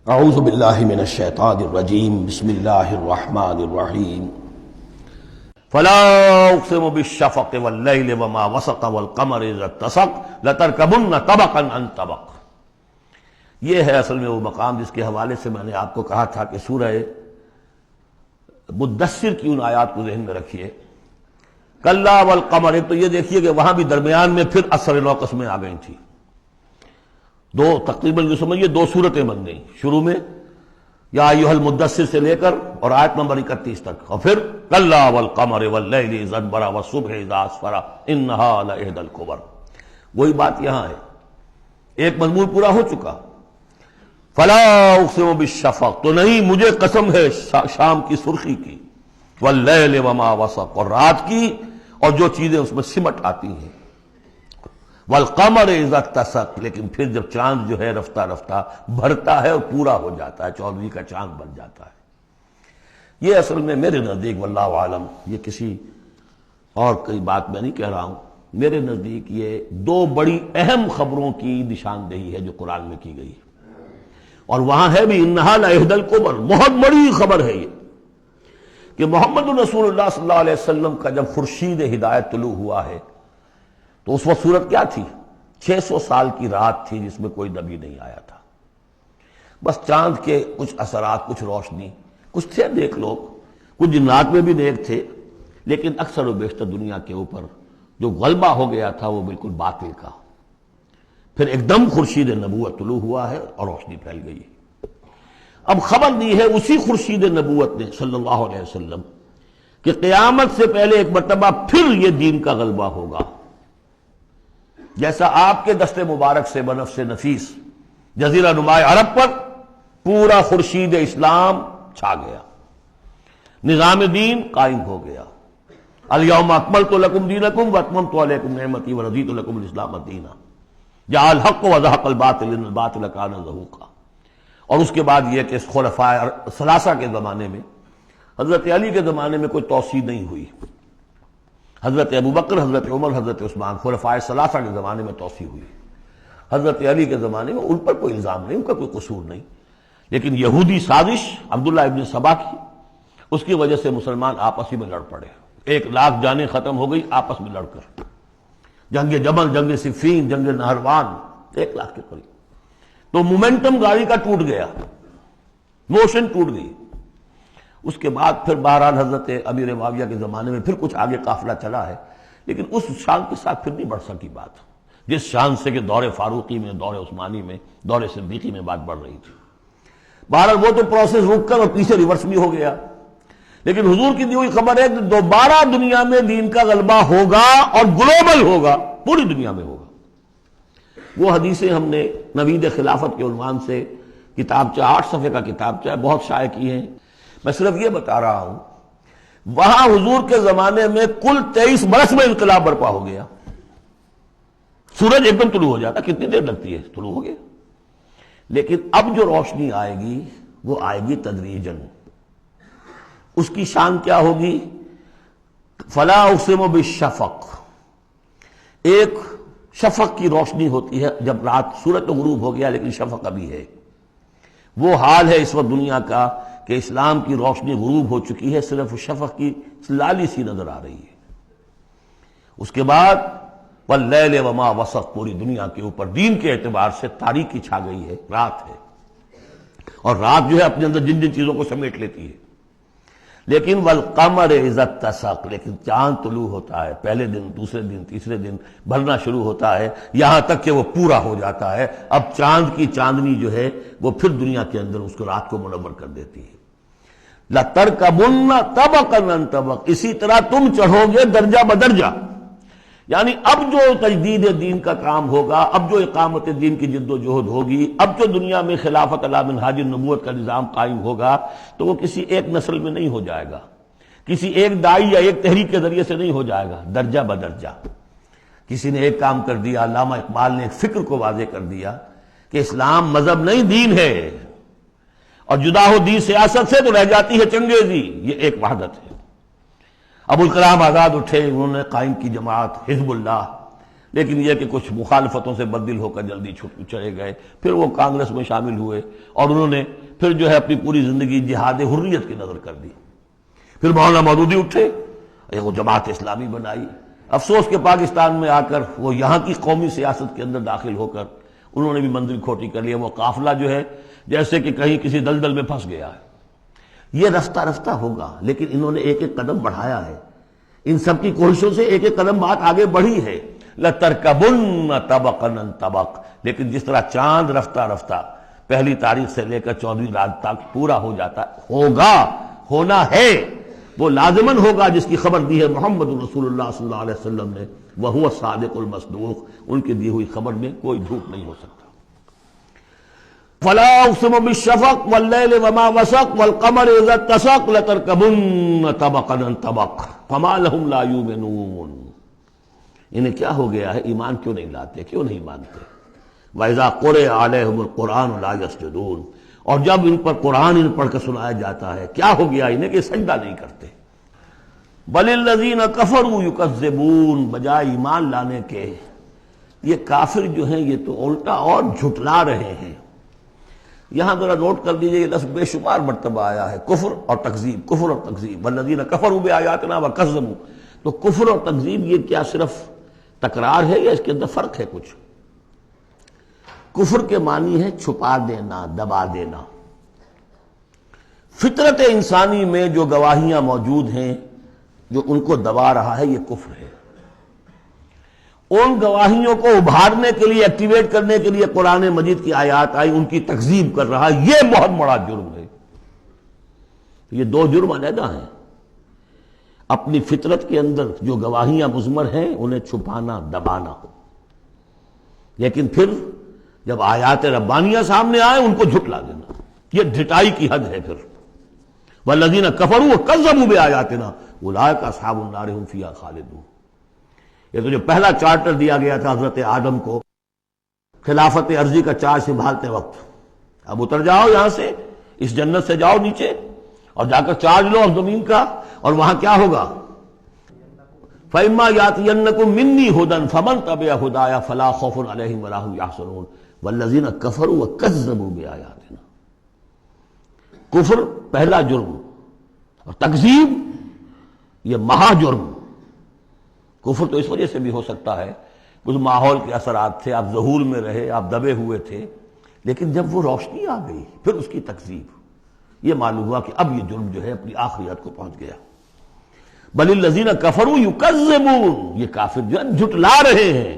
اعوذ باللہ من الشیطان الرجیم بسم اللہ الرحمن الرحیم فلا اقسم بالشفق واللیل وما وسق والقمر اذا اتسق لترکبن طبقا عن طبق۔ یہ ہے اصل میں وہ مقام جس کے حوالے سے میں نے آپ کو کہا تھا کہ سورہ مدثر کی ان آیات کو ذہن میں رکھیے۔ کلا والقمر، ایک تو یہ دیکھیے کہ وہاں بھی درمیان میں پھر اثر نو قسمیں آ گئی تھیں، دو تقریباً جو سمجھیے دو صورتیں بن گئیں، شروع میں یا ایھا المدثر سے لے کر اور آیت نمبر 31 تک، اور پھر کلا والقمر واللیل اذا ادبر والصبح اذا اسفر انہا لإحدی الکبر۔ وہی بات یہاں ہے، ایک مضمون پورا ہو چکا۔ فلا اقسم بالشفق، تو نہیں مجھے قسم ہے شام کی سرخی کی، واللیل وما وسق، اور رات کی اور جو چیزیں اس میں سمٹ آتی ہیں، والقمر اذا اتسق، لیکن پھر جب چاند جو ہے رفتہ رفتہ بھرتا ہے اور پورا ہو جاتا ہے، 14ویں کا چاند بن جاتا ہے۔ یہ اصل میں میرے نزدیک واللہ عالم، یہ کسی اور کوئی بات میں نہیں کہہ رہا ہوں، میرے نزدیک یہ دو بڑی اہم خبروں کی نشاندہی ہے جو قرآن میں کی گئی ہے، اور وہاں ہے بھی انہا لإحدی الکبر، بہت بڑی خبر ہے یہ کہ محمد رسول اللہ صلی اللہ علیہ وسلم کا جب خورشید ہدایت طلوع ہوا ہے تو اس وقت صورت کیا تھی؟ 600 سال کی رات تھی جس میں کوئی نبی نہیں آیا تھا، بس چاند کے کچھ اثرات، کچھ روشنی، کچھ تھے نیک لوگ، کچھ جنات میں بھی نیک تھے، لیکن اکثر و بیشتر دنیا کے اوپر جو غلبہ ہو گیا تھا وہ بالکل باطل کا۔ پھر ایک دم خورشید نبوت طلوع ہوا ہے اور روشنی پھیل گئی ہے۔ اب خبر دی ہے اسی خورشید نبوت نے صلی اللہ علیہ وسلم کہ قیامت سے پہلے ایک مرتبہ پھر یہ دین کا غلبہ ہوگا، جیسا آپ کے دست مبارک سے بنفس نفیس جزیرہ نماء عرب پر پورا خورشید اسلام چھا گیا، نظام دین قائم ہو گیا۔ الیوم اکملت لکم دینکم واتممت علیکم نعمتی ورضیت لکم الاسلام دینا، جاء الحق وزہق الباطل ان الباطل کان زہوقا۔ اور اس کے بعد یہ کہ خلفاء ثلاثہ کے زمانے میں، حضرت علی کے زمانے میں کوئی توسیع نہیں ہوئی، حضرت ابوبکر، حضرت عمر، حضرت عثمان، خلفاء ثلاثہ کے زمانے میں توسیع ہوئی۔ حضرت علی کے زمانے میں ان پر کوئی الزام نہیں، ان کا کوئی قصور نہیں، لیکن یہودی سازش عبداللہ ابن سبا کی، اس کی وجہ سے مسلمان آپس ہی میں لڑ پڑے، 1,00,000 جانیں ختم ہو گئی آپس میں لڑ کر، جنگ جمل، جنگ صفین، جنگ نہروان، 1,00,000 کے قریب۔ تو مومنٹم گاڑی کا ٹوٹ گیا، موشن ٹوٹ گئی۔ اس کے بعد پھر بہرحال حضرت امیر معاویہ کے زمانے میں پھر کچھ آگے قافلہ چلا ہے، لیکن اس شان کے ساتھ پھر نہیں بڑھ سکی بات، جس شان سے کہ دور فاروقی میں، دور عثمانی میں، دور صدیقی میں بات بڑھ رہی تھی۔ بہرحال وہ تو پروسیس رک کر اور پیچھے ریورس بھی ہو گیا، لیکن حضور کی دی ہوئی خبر ہے کہ دوبارہ دنیا میں دین کا غلبہ ہوگا اور گلوبل ہوگا، پوری دنیا میں ہوگا۔ وہ حدیثیں ہم نے نوید خلافت کے عنوان سے کتابچہ 8 صفحے کا کتابچہ بہت شائع کی ہیں۔ میں صرف یہ بتا رہا ہوں وہاں حضور کے زمانے میں کل 23 برس میں انقلاب برپا ہو گیا، سورج ایک دم طلوع ہو جاتا، کتنی دیر لگتی ہے، طلوع ہو گیا۔ لیکن اب جو روشنی آئے گی وہ آئے گی تدریجاً، اس کی شان کیا ہوگی؟ فلا اقسم بالشفق، ایک شفق کی روشنی ہوتی ہے جب رات، سورج تو غروب ہو گیا لیکن شفق ابھی ہے۔ وہ حال ہے اس وقت دنیا کا کہ اسلام کی روشنی غروب ہو چکی ہے، صرف شفق کی لالی سی نظر آ رہی ہے۔ اس کے بعد واللیل وما وسق، پوری دنیا کے اوپر دین کے اعتبار سے تاریکی چھا گئی ہے، رات ہے، اور رات جو ہے اپنے اندر جن جن چیزوں کو سمیٹ لیتی ہے۔ لیکن والقمر اذا اتسق، لیکن چاند طلوع ہوتا ہے، پہلے دن، دوسرے دن، تیسرے دن بھرنا شروع ہوتا ہے، یہاں تک کہ وہ پورا ہو جاتا ہے۔ اب چاند کی چاندنی جو ہے وہ پھر دنیا کے اندر اس کو رات کو منور کر دیتی ہے۔ لَتَرْكَبُنَّ طَبَقًا عَن طَبَقٍ، اسی طرح تم چڑھو گے درجہ بدرجہ، یعنی اب جو تجدید دین کا کام ہوگا، اب جو اقامت دین کی جد و جہد ہوگی، اب جو دنیا میں خلافت علی منہاج النبوت کا نظام قائم ہوگا، تو وہ کسی ایک نسل میں نہیں ہو جائے گا، کسی ایک دائی یا ایک تحریک کے ذریعے سے نہیں ہو جائے گا، درجہ بدرجہ۔ کسی نے ایک کام کر دیا، علامہ اقبال نے ایک فکر کو واضح کر دیا کہ اسلام مذہب نہیں دین ہے، اور جدا ہو دین سیاست سے تو رہ جاتی ہے چنگیزی، یہ ایک وحدت ہے۔ ابوالکلام آزاد اٹھے، انہوں نے قائم کی جماعت حزب اللہ، لیکن یہ کہ کچھ مخالفتوں سے بدل ہو کر جلدی چھٹ چلے گئے، پھر وہ کانگریس میں شامل ہوئے اور انہوں نے پھر جو ہے اپنی پوری زندگی جہاد حریت کی نظر کر دی۔ پھر مولانا مودودی اٹھے، وہ جماعت اسلامی بنائی۔ افسوس کہ پاکستان میں آ کر وہ یہاں کی قومی سیاست کے اندر داخل ہو کر انہوں نے بھی منزل کھوٹی کر لیا۔ وہ قافلہ جو ہے جیسے کہ کہیں کسی دلدل میں پھنس گیا ہے۔ یہ رفتہ رفتہ ہوگا، لیکن انہوں نے ایک ایک قدم بڑھایا ہے، ان سب کی کوششوں سے ایک ایک قدم بات آگے بڑھی ہے۔ لَتَرْكَبُنَّ طَبَقًا عَن طَبَقٍ، لیکن جس طرح چاند رفتہ رفتہ پہلی تاریخ سے لے کر 14ویں رات تک پورا ہو جاتا ہوگا، ہونا ہے، وہ لازماً ہوگا جس کی خبر دی ہے محمد رسول اللہ صلی اللہ علیہ وسلم نے، وَهُوَ الصَّادِقُ الْمَصْدُوقُ، ان کی دی ہوئی خبر میں کوئی جھوٹ نہیں ہو سکتا۔ فَلَا أُقْسِمُ بِالشَّفَقِ وَاللَّيْلِ وَمَا وَسَقَ وَالْقَمَرِ إِذَا اتَّسَقَ لَتَرْكَبُنَّ طَبَقًا عَن طَبَقٍ فَمَا لَهُمْ لَا يُؤْمِنُونَ۔ انہیں کیا ہو گیا ہے، ایمان کیوں نہیں لاتے، کیوں نہیں مانتے؟ وَإِذَا قُرِئَ عَلَيْهِمُ الْقُرْآنُ لَا يَسْجُدُونَ، اور جب ان پر قرآن ان پڑھ کر سنایا جاتا ہے کیا ہو گیا انہیں کہ سجدہ نہیں کرتے۔ بَلِ الَّذِينَ كَفَرُوا يُكَذِّبُونَ، بجائے ایمان لانے کے یہ کافر جو ہیں یہ تو الٹا اور جھٹلا رہے ہیں۔ یہاں ذرا نوٹ کر دیجئے، یہ لفظ بے شمار مرتبہ آیا ہے، کفر اور تکذیب، کفر اور تکذیب، والذین کفروا بآیاتنا وکذبوا۔ تو کفر اور تکذیب یہ کیا صرف تکرار ہے یا اس کے اندر فرق ہے کچھ؟ کفر کے معنی ہے چھپا دینا، دبا دینا۔ فطرت انسانی میں جو گواہیاں موجود ہیں جو ان کو دبا رہا ہے یہ کفر ہے۔ ان گواہیوں کو ابھارنے کے لیے، ایکٹیویٹ کرنے کے لیے قرآن مجید کی آیات آئی، ان کی تکذیب کر رہا ہے، یہ بہت بڑا جرم ہے۔ یہ دو جرم علیحدہ ہیں۔ اپنی فطرت کے اندر جو گواہیاں مضمر ہیں انہیں چھپانا، دبانا، لیکن پھر جب آیات ربانیہ سامنے آئے ان کو جھٹلا دینا، یہ ڈھٹائی کی حد ہے۔ پھر والذین کفروا وکذبوا بآیاتنا اولئک اصحاب النار هم فیہا خالدون۔ یہ تو جو پہلا چارٹر دیا گیا تھا حضرت آدم کو خلافت عرضی کا چارج سنبھالتے وقت، اب اتر جاؤ یہاں سے، اس جنت سے جاؤ نیچے اور جا کر چارج لو اب زمین کا، اور وہاں کیا ہوگا؟ فَإِمَّا يَأْتِيَنَّكُم مِّنِّي هُدًى فَمَن تَبِعَ هُدَايَ فَلَا خَوْفٌ عَلَيْهِمْ وَلَا هُمْ يَحْزَنُونَ وَالَّذِينَ كَفَرُوا وَكَذَّبُوا بِآيَاتِنَا۔ کفر پہلا جرم اور تکذیب یہ مہا جرم۔ کفر تو اس وجہ سے بھی ہو سکتا ہے کچھ ماحول کے اثرات تھے، آپ ذہول میں رہے، آپ دبے ہوئے تھے، لیکن جب وہ روشنی آ گئی پھر اس کی تکذیب، یہ معلوم ہوا کہ اب یہ جرم جو ہے اپنی آخری حد کو پہنچ گیا۔ بل الذین کفروا یکذبون، یہ کافر جو ہے جھٹلا رہے ہیں۔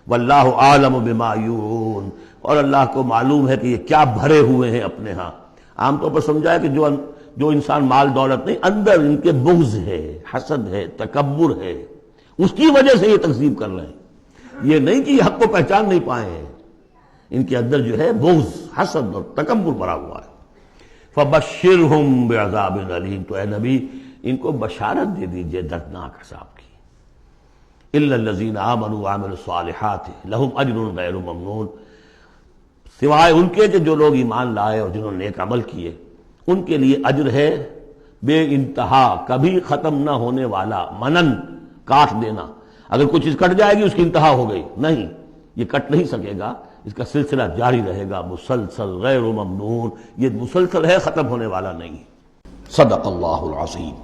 واللہ عالم بما یورون، اور اللہ کو معلوم ہے کہ یہ کیا بھرے ہوئے ہیں اپنے ہاں۔ عام طور پر سمجھا ہے کہ جو انسان مال دولت نہیں، اندر ان کے بغض ہے، حسد ہے، تکبر ہے، اس کی وجہ سے یہ تکذیب کر رہے ہیں۔ یہ نہیں کہ یہ حق کو پہچان نہیں پائے ہیں، ان کے اندر جو ہے بغض، حسد اور تکبر بھرا ہوا ہے۔ فبشرہم بعذاب علیم، تو اے نبی ان کو بشارت دے دیجئے دردناک عذاب کی۔ الا الذین آمنوا وعملوا الصالحات لہم اجر غیر ممنون، سوائے ان کے کہ جو لوگ ایمان لائے اور جنہوں نے نیک عمل کیے، ان کے لیے اجر ہے بے انتہا، کبھی ختم نہ ہونے والا، منن، کاٹ دینا۔ اگر کوئی چیز کٹ جائے گی اس کی انتہا ہو گئی، نہیں، یہ کٹ نہیں سکے گا، اس کا سلسلہ جاری رہے گا، مسلسل، غیر ممنون، یہ مسلسل ہے، ختم ہونے والا نہیں۔ صدق اللہ العظیم۔